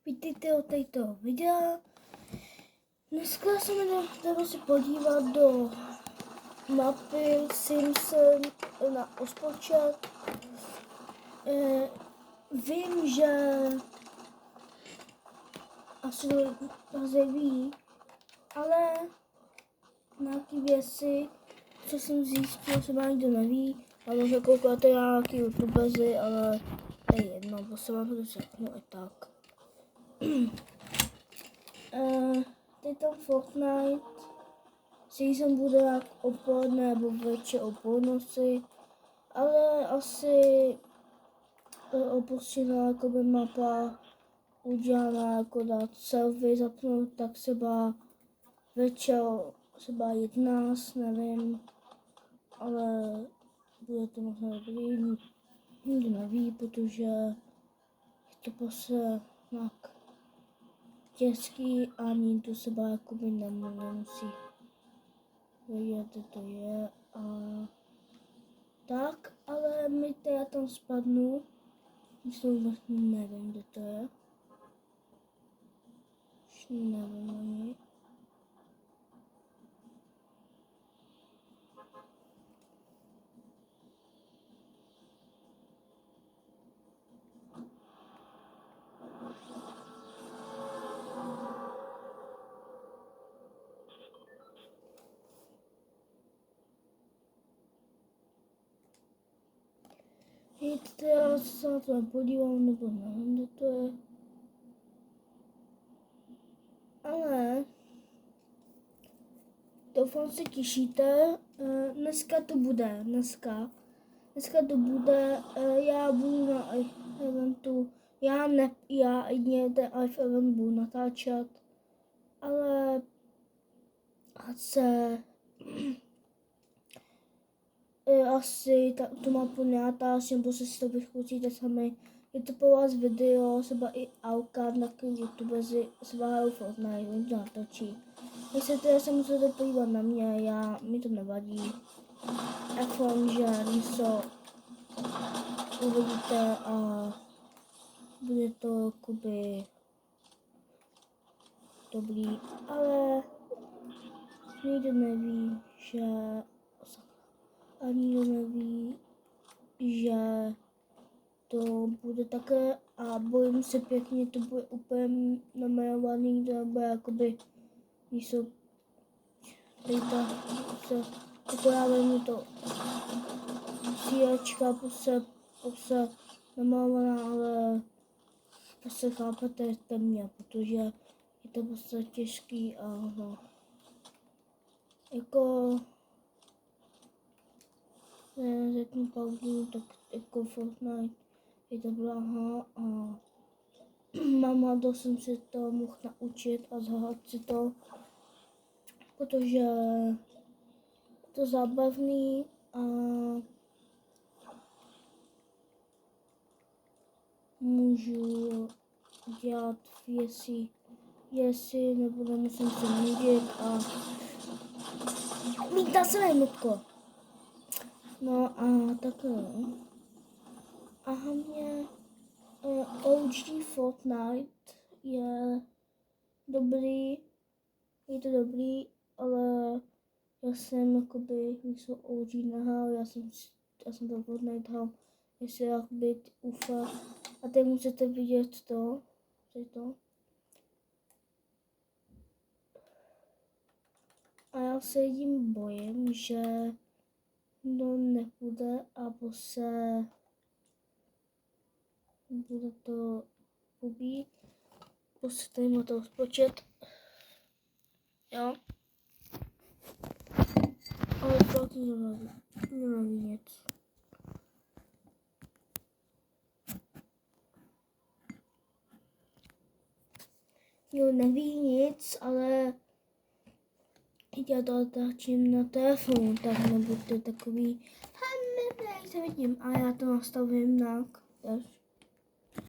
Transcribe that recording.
Vítejte od této videa. Dneska se jdeme si podívat do mapy Simpson na rozpočet. Vím, že asi to ví, ale nějaké věci, co jsem zjistil, se má nikdo neví. A možná koukáte nějaký youtubeři, ale to je jedno, prostě vám to řeknu i tak. Teď tam Fortnite, season bude jak odpoledne nebo večer o půlnoci, ale asi opuštěná jakoby mapa udělaná jako dát selfie zapnout, tak třeba večer, třeba 11, nevím, ale bude to možná dobrý, nikdo neví, protože je to prostě tak těžký a nikdo seba jakoby nemusí vědět, kde to je a tak, ale my já tam spadnu, myslím, vlastně nevím, kde to je, už nevím ani. Víte, já se na to podívám, nebo nevím, kde to je. Ale doufám se těšíte, dneska to bude, dneska to bude, já budu na eventu, já jedině ten event budu natáčet, ale asi tu mapu nenatáčím, nebo si to vyzkoušíte sami. Je to pro vás video, třeba i Aukard, na kterém youtubeři hrajou Fortnite, oni to natočí. Jestli teda se musíte podívat na mě, mi to nevadí. F1, že něco uvidíte a bude to jakoby dobrý, ale nikdo neví, že to bude také a bojím se pěkně, to bude úplně namalovaný, to bude jakoby, když jsou tady se pokojávají mi to cílečka, prostě namalovaná, ale prostě chápete mě, protože je to prostě těžký a no, jako řeknu pauzu, tak jako Fortnite je to bláha a mama, to jsem si to mohl naučit a zahrát si to, protože je to zábavný a můžu dělat věci, nebo nemusím se nudit a mítá se nejmutko. No a takhle. A hlavně OG Fortnite je to dobrý, ale já jsem jakoby, když jsou OG nahrál, já jsem to Fortnite hrál, jestli jakoby ty UFA. A teď můžete vidět to. A já se jedním bojím, že no nepůjde a bude to blbý. Prostě tady má to rozpočet. Jo. Ale fakt neví nic. Jo, neví nic, ale já to natáčím na telefonu, tak nebuďte takový, se vidím a já to nastavím na